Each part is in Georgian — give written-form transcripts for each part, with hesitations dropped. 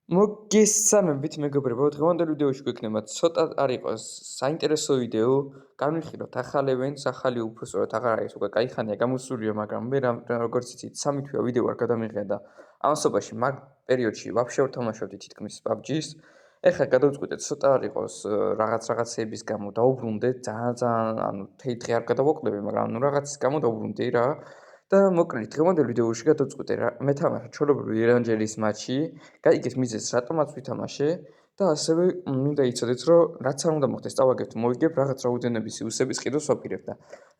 მოგესალმებით მეგობრებო, დღევანდელ ვიდეოში გვექნება ცოტა არ იყოს საინტერესო ვიდეო, განვიხილოთ ახალ events, ახალი უბრალოდ აღარ არის უკვე კაი ხანია გამოსულია, მაგრამ მე როგორც იცით, 3 თვეა ვიდეო არ გადამიღია და ამასობაში მაგ პერიოდში ვაფშე ვერ თამაშობდი თითქმის PUBG-ს. ეხლა გადავწყვიტეთ ცოტა არ იყოს რაღაცეების გამო დაუბრუნდეთ, ძალიან ანუ დღე არ გადავაკლები, მაგრამ ანუ რაღაცის გამო დაუბრუნდი რა. და მოკლედ დღევანდელ ვიდეოში გადავწყვიტე რა მეთამაშე ჩვეულებრივი ერანჯელის მატჩი, გაიგეთ მიზეზს რატომაც ვითამაშე და ასევე მინდა იცოდეთ რომ რაც არ უნდა მოხდეს წავაგებთ მოვიგებ რაღაც რაოდენობის იუსების ყიდვას ვაპირებ და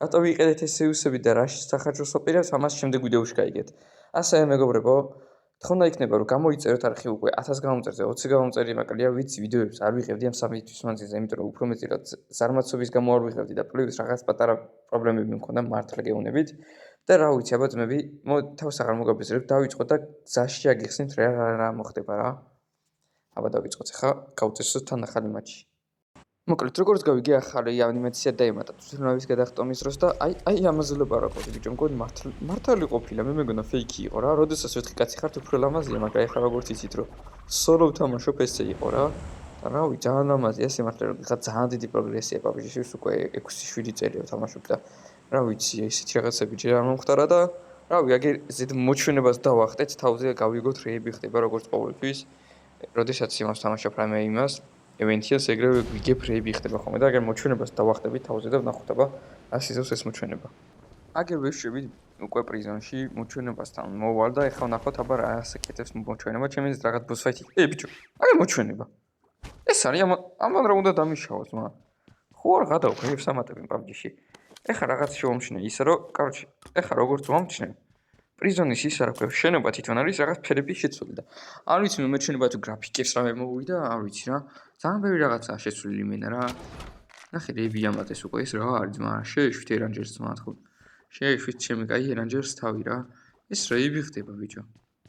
რატო ვიყედეთ ეს იუსები და რა სახაჭოს ვაპირებთ ამას შემდეგ ვიდეოში გაიგეთ. ასევე მეგობრებო თქონდა იქნება რომ გამოიწეროთ არხი უკვე 1000 გამომწერზე 20 გამომწერი მაკლია ვიცი ვიდეოებს არ ვიღებდი ამ სამი თვის მანძილზე იმიტომ რომ უფრო მეტი რა ზარმაცობის გამო არ ვიღებდი და პლუს რაღაც პატარა პრობლემები მქონდა მართლა გეუბნებით. და რა ვიცი აბა ძმები, თავს აღარ მოგაბეზრებ, დავიწყოთ და გზაში აგიხსნით რა მოხდება რა. აბა დავიწყოთ ახლა გავწესოთ თან ახალი მატჩი. მოკლედ როგორც გავიგე ახალი ანიმაცია დაემატა თვითონავის გადახტომის დროს და აი ამაზე ლაპარაკობდი ბიჭო, მგონი მართალი ყოფილა, მე მეგონა ფეიქი იყო რა. როდესაც ვეთქი კაცი ხართ უფრო ლამაზია, მაგრამ ახლა როგორც იცით რომ სოლო ვთამაშობ ესე იყო რა. და რა ვიცი ძალიან ლამაზია, სიმართლე რომ ხა ძალიან დიდი პროგრესია PUBG-ში უკვე 6-7 წელია ვთამაშობ და რა ვიცი ისეთი რაღაცები ჯერ არ მომხდარა და რავი აგერ ზედ მოჩვენებას დავახტეთ თავზე გავიგოთ რეები ხდება როგორც ყოველთვის როდესაც იმას თამაშობ რამე იმას ევენთიას ეგრევე ვიგებ რეები ხდება ხოლმე და აგერ მოჩვენებას დავახტებით თავზე და ვნახოთ აბა რა სიზავს ეს მოჩვენება აგერ ვეშვებით უკვე პრიზონში მოჩვენებასთან მოვალ და ეხლა ვნახოთ აბა რა ასაკეთებს მოჩვენება ჩემს რაღაც ბოს ფაითი ბიჭო აგერ მოჩვენება ეს არის ამან რა უნდა დამიშავოს მა ხო არ გადავყრებ სამატები PUBG-ში ეხლა რაღაც შევამჩნე ისა რომ კაროჩე ეხლა როგორც ვამჩნე პრიზონის ისა რა ქვია შენობა თვითონ არის რაღაც ფერები შეცვლილი და არ ვიცი მე მეჩვენება თუ გრაფიკებს რამე მოვიდა არ ვიცი რა ძალიან ბევრი რაღაცაა შეცვლილი მენა რა ნახე რეები ამატეს უკვე ეს რა არის ძმა შეეშვით ერანჯერს ძმა თქო შეეშვით ჩემი კაი ერანჯერს თავი რა ეს რეები ხდება ბიჭო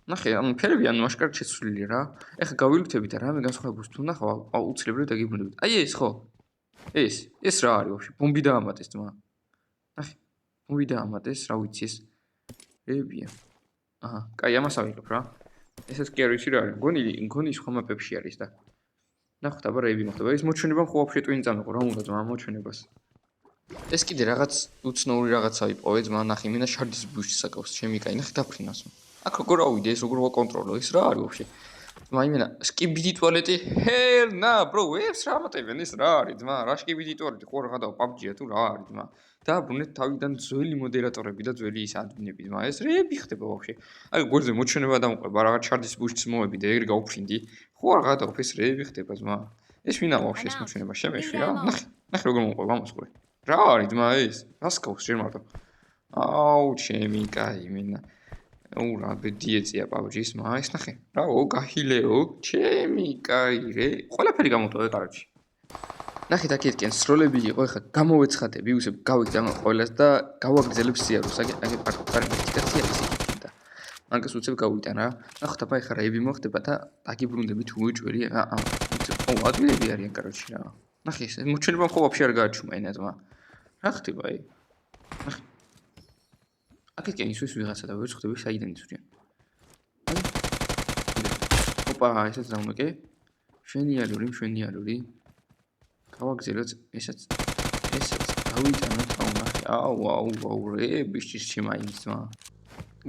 ნახე ანუ ფერები ანუ აშკარად შეცვლილი რა ეხლა გავილუქთები და რამე განსხვავებას თუ ნახავ აუცილებლად დაგიბრუნდებით აი ეს ხო ეს რა არის ვაფშე ბომბი დაამატეს ძმა ნახე მოვიდა ამატეს რა ვიცი ეს რეებია აჰა კაი ამას ავიღებ რა ესეც კი არ ვიცი რა არის მგონი სხვა მაპებში არის და ნახოთ აბა რეები მოხდება ეს მოჩვენება ხო ვაფშე ტვინი წამეყო რა უნდა ძმა მოჩვენებას ეს კიდე რაღაც უცნაური რაღაცა იპოვე ძმა ნახე მინდა შარდის ბუშს საკავს ჩემი კაი ნახე დაფრინავს აქ როგორ ავიდე ეს როგორ ვაკონტროლო ეს რა არის ვაფშე ძმა იმენა სკიბიდი ტუალეტი ჰერნა ბრო ეს რა ამატებენ ეს რა არის ძმა რა სკიბიდი ტუალეტი ხო რა გადავა PUBG-ია თუ რა არის ძმა დაბრუნეთ თავიდან ძველი მოდერატორები და ძველი ის ადმინები ძმა ეს რეები ხდება ვაფშე აი გვერდზე მოჩვენება დამყვება რაღაც ჩარდის ბუშს მოვები და ეგრე გავუფრინდი ხო არ გადავა ეს რეები ხდება ძმა ეს ვინა ვაფშე ეს მოჩვენება შემეშვი რა ნახე როგორ მომყვება ამას ყურე რა არის ძმა ეს რას გავს ჯერ მარტო აუ ჩემი კაი მინა რა ბედიეწია PUBG-ს მა ეს ნახე რაო გაჰილეო ჩემი კაი რე ყველაფერი გამოტოვე კაროჩი ნახეთ აქეთკენ სროლები იყო ეხლა გამოვეცხადები უსებ გავიგზავნა ყველას და გავაგრძელებ სიარულს აგე პარტიკაცია ის და მაგას უცებ გავიტან რა ნახოთ აბა ეხლა რეები მოხდება და დაგიბრუნდებით უეჭველი რა ო ადვილები არიან კაროჩი რა ნახე ეს მოჩვენება ხო ვაფშე არ გააჩუმა ენა ძმა რა ხდება აი ნახე აქეთკენ ის ვიღაცა და ვერ ხვდები საიდან იცვრიან ოპა ესეც დაუნოკე შვენიალური გავაგზავნოთ ესაც გავიტანოთ აუნახე აუ რეებიშის ჩემაინს მა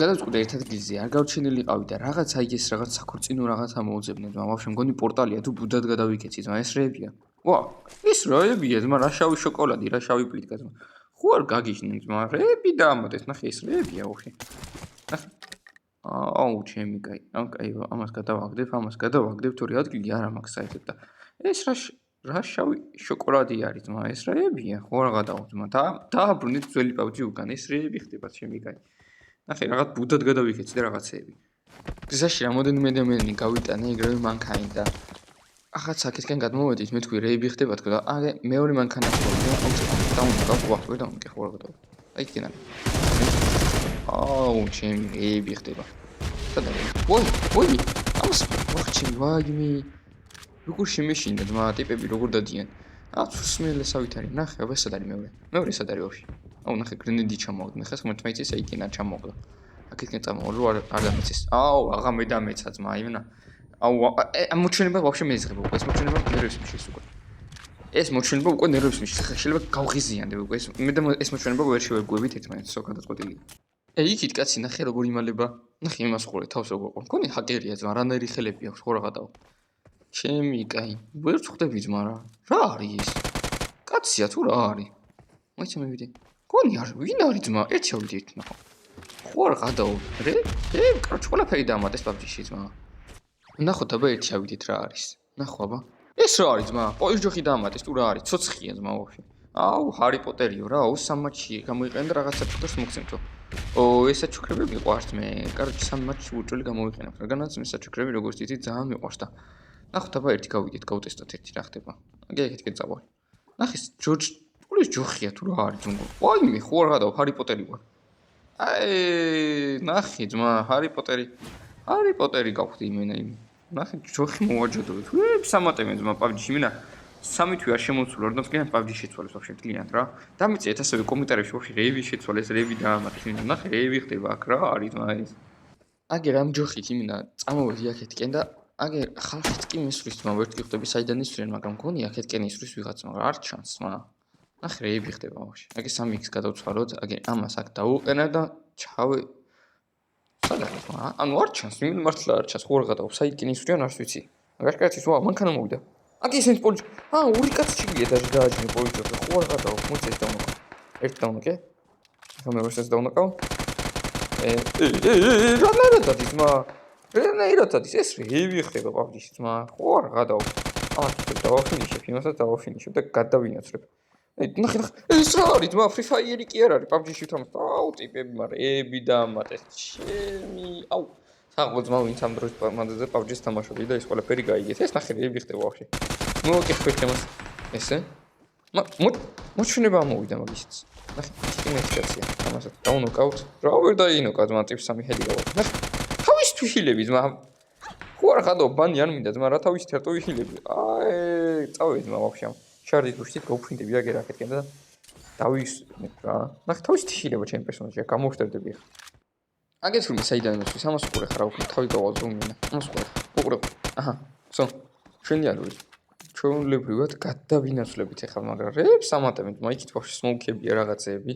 გადავწყვიტე ერთ ადგილზე არ გავჩენილიყავი და რაღაც აი ეს რაღაც საქორწინო რაღაცა მოუძებნე ძმა ვაფშე მგონი პორტალია თუ ბუდად გადავიკეცი ძმა ეს რეებია ვა ეს რეებია ძმა რა შავი შოკოლადი რა შავი პლიტკა ძმა ხო არ გაგიჟნენ ძმა რეები დაამატეთ ნახე ეს რეებია ვაფშე ნახე აუ ჩემი კაი ამას გადავაგდებ თუ რა ადგილი არა მაქვს საერთოდ და ეს რა შავი შოკოლადი არის ძმა ეს რეებია ხო რა გადავა ძმა დააბრუნეთ ძველი PUBG უკან ეს რეები ხდება ჩემი კაი ნახე რაღაც ბუდად გადავიქეცი და რაღაცეები გზაში რამოდენიმე ადამიანი გავიტანე ეგრევე მანქანი და ახაც აქეთკენ გადმოვედით მე თქვი რეები ხდება თქო და აგე მეორე მანქანა ხდება დაუნკე ხო რა გადავა აი კენ არის აუ ჩემი რეები ხდება და ვოი ამას ვახჩი ვაიმე როგორ შემეშინდა ძმა ტიპები როგორ დადიან სმელესავით არის ნახე აბა სად არის მეორე სად არის ვაფშე აუ ნახე გრენედი ჩამოვაგდნე ხა ხმეთმაიცი საიკენა ჩამოვაგდა აქეთკენ წამოვარ არ დამეცეს აუ აღა მე დამეცა ძმა იმენა აუ ამ მოჩვენება ვაფშე მეძღება უკვე ეს მოჩვენება ნერვებს მიშლის უკვე ეს მოჩვენება უკვე ნერვებს მიშლის ხა შეიძლება გავღიზიანდე უკვე მე და ეს მოჩვენება ვერ შევეგუებით ერთმანეთს ხო გადაწყვეტილი იქით კაცი ნახე როგორ იმალება ნახე იმას ხურე თავს როგორ ყო მგონი ჰაკერია ძმა რანაირი ხელები აქვს ხო რაღაცაო ჩემი კაი ვერ ვხვდები ძმა რა არის ეს კაცია თუ რა არის მოიცა მივიდე მგონი არ ვინ არის ძმა ერთ შევიდით ნახო ხო არ გადაო რე კროჩ ყველაფერი დამატეს PUBG-ში ძმა ნახოთ აბა ერთ შევიდით რა არის ნახო აბა ეს რა არის ძმა პოლიჯოხი დამატეს თუ რა არის ცოცხია ძმა ვაფშე აუ ჰარი პოტერიო რა აუ სამმაჩი გამოიყენე და რაღაცა ფოტოს მოგცემთო ო ეს საჩუქრები მიყვარს მე კარგი სამმაჩი უჭველი გამოიყენებ რადგანაც მე საჩუქრები როგორც იცი ძალიან მიყვარს და ნახოთ აბა ერთი გავიდეთ გავტესტოთ ერთი რა ხდება აგე ეგეთკენ წავალ ნახეს ჯორჯ პოლის ჯოხია თუ რა არის ძუნგო ვაიმე ხო არ გადაო ჰარი პოტერი ვარ აი ნახე ძმა ჰარი პოტერი გავხდი იმენა იმ ნახე ჯოხი მოვაჯოდოთ სამატემე ძმა PUBG-ში მენა სამი თვე არ შემოцуლა რომ თქვენ PUBG შეცვალეს ვაფშე მთლიანად რა დამიწიეთ ასევე კომენტარებში ვაფშე რეივი შეცვალეს რეივი დაამატეთ იმენა ნახე რეივი ხდება აქ რა არის ძმა ეს აგერ ამ ჯოხით იმენა წამოვედი აქეთკენ და აგერ ხალხიც კი მისვრის ძმა ვერტკი ხდები საიდან ისვრიან მაგრამ მგონი აქეთკენ ისვრის ვიღაც მაგრამ არ ჩანს ძმა ნახე რეივი ხდება ვაფშე აგერ 3x გადავცვალოთ აგერ ამას აქ დავუყენა და ჩავე სადაც ძმა ანუ არ ჩანს იმენ მართლა არ ჩანს ხო არ გადავა საიდან ისვრიან არც ვიცი მაგას კაცის ვა მანქანა მოვიდა აქ ისინი პოლიჯი ორი კაცი ჩიგია დააჯინე პოლიჯი ხო არ გადავა მოწეს დაუნოკავ ერთ დაუნოკე ახლა მე ვესაც დაუნოკავ რანაირად ძმა რანაირად ეს რეივი ხდება PUBG-ში ძმა ხო არ გადავა ამას დავაფინიშებ იმასაც დავაფინიშებ და გადავინაცვლებ ნახე ეს რა არის ძმა Free Fire-ი კი არ არის PUBG-ში თამაშობ აუ ტიპები მარეები დაამატეს ჩემი აუ საღო ძმა ვინც ამ დროს მანდაზე PUBG-ს თამაშობდი და ეს ყველაფერი გაიგეთ ეს ნახე რეივი ხდება ვაფშე მოვაკითხეთ ამას ესე მოჩვენება მოვიდა მაგისიც ნახე ტიპინექსაცია ამასაც დაუნოკავთ რა ვერ დაინოკა ძმა ტიპ 3 ჰედი გავაკეთე ნახე თავის თვიშილები ძმა ხო არ ხადო ბანი არ მინდა ძმა რა თავის თერთო ვიშილები აი წავედი ძმა ვაფშე შარდით უშტით გავფრინდები აგერ აქეთკენ და დავისმეთ რა ნახე თავის თიშილება ჩემ პერსონაჟია გამოვშტერდები ახლა აგეთ რომ საიდან მოსვის ამას უყურე ხარ აუქნი თავი გავალ ზომინა ამას უყურე აჰა სო ჩვენი არის ჩვეულებრივად გადავინაცვლებით ახლა მაგრამ რებს ამატებთ მაიქით ვაფშე სმოუკებია რაღაცეები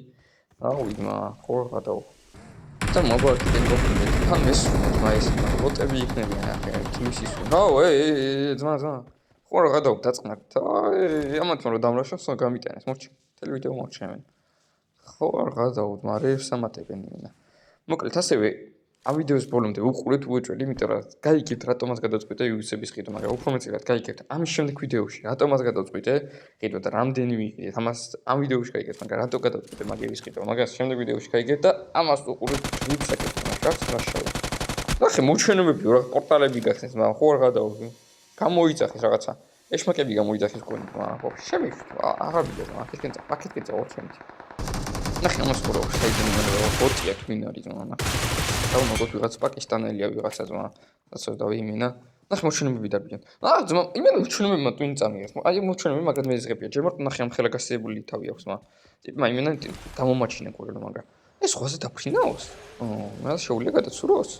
აუ იდმა ხო გადაო და მოგოაკეთე გოფრინდები თან ეს მაის ბოტები იქნებიან ახლა თიმისის რაო ძმა ხო რა გადაო დაწყნართ ამათ რომ დამრაშოს გამიტანეს მოჩი ტელევიზიო მოჩემენ ხო არ გადაო ძმა რებს ამატებენ იმენა მოკლედ ასევე ამ ვიდეოს ბოლომდე უყურეთ უეჭველი იმიტომ რომ გაიგებთ რატომაც გადაწყვიტე YouTube-ის ყიდვა მაგრამ უფრო მეტად გაიგებთ ამის შემდეგ ვიდეოში რატომაც გადაწყვიტე ყიდვა და რამდენი ვიყიდეთ ამას ამ ვიდეოში გაიგებთ მაგრამ რატო გადაწყვიტე მაგების ყიდვა მაგას შემდეგ ვიდეოში გაიგებთ და ამას უყურეთ ვიფსაკეთ მაგას რაშავა ნახე მოჩვენებები რა პორტალები გახსნეს მაგრამ ხო არ გადაო გამოიწახეს რაღაცა ეშმაკები გამოიძახეს გონი ხო შემიხვდა აღაბიდეს აქეთკენ წავორჩენთ ნახე ამას ყურე საიდან იმენა ბოტია თქვენ არის ზონა დაუნაგოთ ვიღაც პაკისტანელია ვიღაცა ზონა რაცო დავიმინა ნახე მოჩვენებები დარბიან ძმა იმენა მოჩვენებებმა twin წამიღეს აი მოჩვენებები მაგრამ მეძღებია ჯერ მარტო ნახე ამ ხელაგასებული თავი აქვს ტიპმა იმენა გამომაჩინა ყურე მაგრამ ეს ხვაზე დაფრინაოს მე შეუძლია გადაცუროს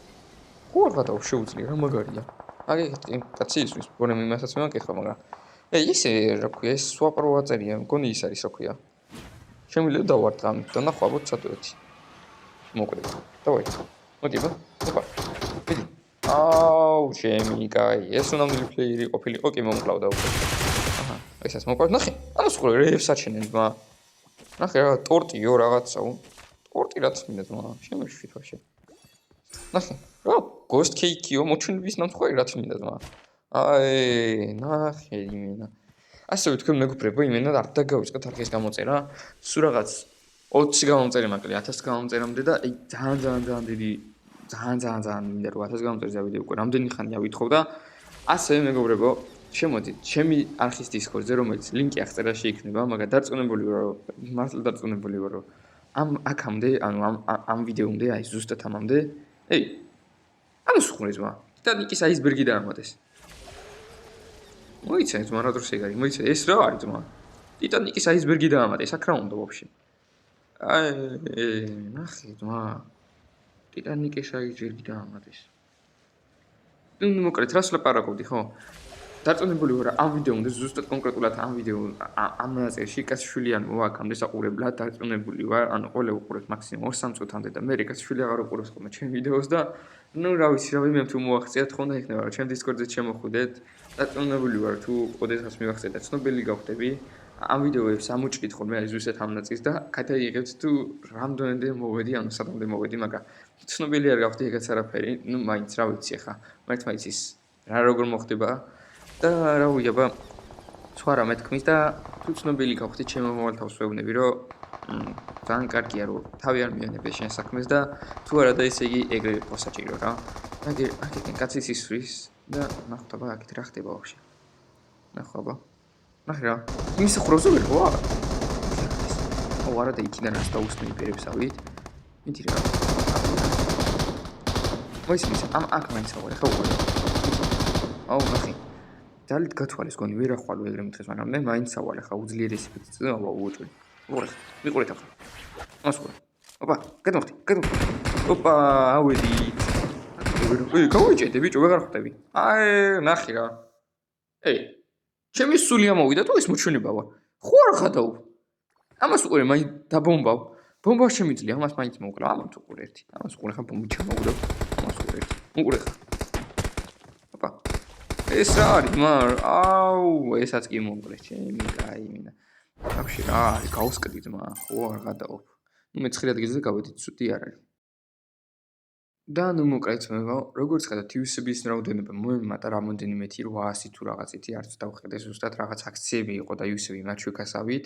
ხო არ გადაო შეუძლია რა მაგარია აგე კაცი ისვის გონე იმასაც მეკითხა მაგრამ ისე რა ქვია ეს სვაპრო აწერია მგონი ის არის რა ქვია შემიძლია დავარ დღამი და ნახო აბოთ სატურეთი მოკლედ დავაი მოდივა ოპა ვიდი აუ ჩემი კაი ეს უნამდელი პლეიერი ყოფილიყო კი მომკლავდა უკვე აჰა ესაც მოკლედ ნახე ამას ყურე რეებს აჩენენ ძმა ნახე რა ტორტიო რაღაცაო ტორტი რაც მინდა ძმა შემეშვით ვაშე ნახე რა ghost cake-იო მოჩვენების ნამსხვერი რაც მინდა ძმა აი ნახე იმენა ასევე თქვენ მეგობრებო იმენა არ დაგავიწყეთ არქის გამოწერა სულ რაღაც 20 გამომწერე მაკლი 1000 გამომწერამდე და აი ძალიან დიდი ძალიან მინდა რომ 1000 გამომწერზე ავიდე უკვე რამდენი ხანია ვითხოვ და ასევე მეგობრებო შემოდით ჩემი არქის დისკორდზე რომელიც ლინკი აღწერაში იქნება მაგრამ დარწმუნებული ვარ მართლა დარწმუნებული ვარ რომ ამ აქამდე ანუ ამ ვიდეომდე აი ზუსტად ამამდე ამას ხურე ძმა ტიტანიკის აისბერგი დაამატეს მოიცა ძმა რა დროს ეგარი მოიცა ეს რა არის ძმა ტიტანიკის აისბერგი დაამატეს აქ რა უნდა ვაფშე აი ნახე ძმა ტიტანიკის აისბერგი დაამატეს ნუ მოკლედ რას ვლაპარაკობდი, ხო? დარწმუნებული ვარ, ამ ვიდეომდე ზუსტად კონკრეტულად ამ ვიდეო ამ ნაწილში კაცშვილი მოაქამდე საყურებლად დარწმუნებული ვარ, ანუ ყველა უყურებს მაქსიმუმ 2-3 წუთამდე და მე კაცშვილი აღარ უყურებს ხოლმე ჩემ ვიდეოს და ნუ რა ვიცი, მე თუ მოახციათ ხონდა იქნება, რომ ჩემ დისკორდზე შემოხვიდეთ. დარწმუნებული ვარ, თუ ოდესღაც მივახცეთ და ცნობილი გავხდები, ამ ვიდეოებს ამოჭრით ხოლმე აი ზუსტად ამ ნაწილს და გადაიღებთ თუ რამდენამდე მოვედი, ანუ სადამდე მოვედი, მაგრამ ცნობილი არ გავხდი ეგაც არაფერი, ნუ მაინც რა ვიცი ახლა, მართლაც ის რა როგორ მოხდება და რა ვიაბა სხვა რამე თქმის და თუ ცნობილი გავხდით ჩემო მოვალთავს ვეუბნები რომ ძალიან კარგია რომ თავი არ მიანებდეს შენ საქმეს და თუ არა და ესე იგი ეგრე მოსაჭირო რა აქეთენ კაცის ისვრის და ნახტობა აქეთ რა ხდება ვაფშე ნახობა ნახე რა იმის ხროზე ვერ ხო აუ არა და იქიდან რას დაუსმენ იპერებსავით მიდი რა მოიცნის ამ აქ მაინც აღარ ხო აუ ნახე ძალით გათვალეს გონი ვერ ახვალო ეგრე მითხეს მაგრამ მე მაინც ავალე ხა უძლიერესი ფიცი ავა უოჭრი მიყურეთ ახლა მასკო ოპა გადმოხდი ოპა ავედი გავიჭედე ბიჭო ვეღარ ხვდები აი ნახე რა ჩემი სული ამოვიდა თუ ეს მოჩვენებაა ხო არ ხადაო ამას უყურე მაინც დაბომბავ ბომბა შემიძლია ამას მაინც მოკლა ამას უყურე ერთი ამას უყურე ხა ბომბი ჩამოვიდა ამას უყურე ერთი უყურე ხა ოპა ეს რა არის მარ აუ ესაც კი მომყრე ჩემი კაი მინა ვაფშე რა არის გავსკდი ძმა ხო არ გადაოფ ნუ მე 9 ადგილზე გავედით ცუდი არ არის და ნუ მოკრეცმება როგორც ხედავთ TV-ების რაოდენობა მოემატა რამოდენიმე 800 თუ რაღაცითი არც დავხედე ზუსტად რაღაც აქციები იყო და TV-ები მათ შეკასავით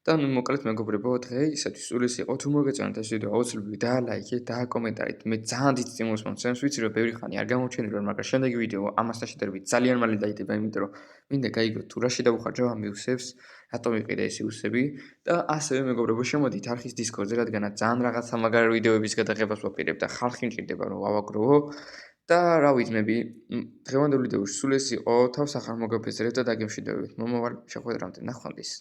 და ნუ მოკლედ მეგობრებო დღეისათვის სულ ეს იყო თუ მოგეწონათ ეს ვიდეო აუცილებლად დაალაიქეთ და კომენტარით მე ძალიან დიდ სტიმულს მომცემს ვიცი რომ ბევრი ხანი არ გამოჩვენილი ვარ მაგრამ შემდეგი ვიდეო ამასთან შედარებით ძალიან მალე დაიდება იმიტომ რომ მინდა გაიგოთ თუ რა შედავხარჯავ ამ ვიუსებს რატომ იყიდა ეს ვიუსები და ასევე მეგობრებო შემოდით არხის დისკორდზე რადგანაც ძალიან რაღაცა მაგარი ვიდეოების გადაღებას ვაპირებ და ხალხი მჭირდება რომ ავაგროვო და რა ვიცმები დღევანდელ ვიდეოში სულ ეს იყო თავს ახალ მოგაფესრებთ და დაგემშვიდობებით მომავალ შეხვედრამდე ნახვამდის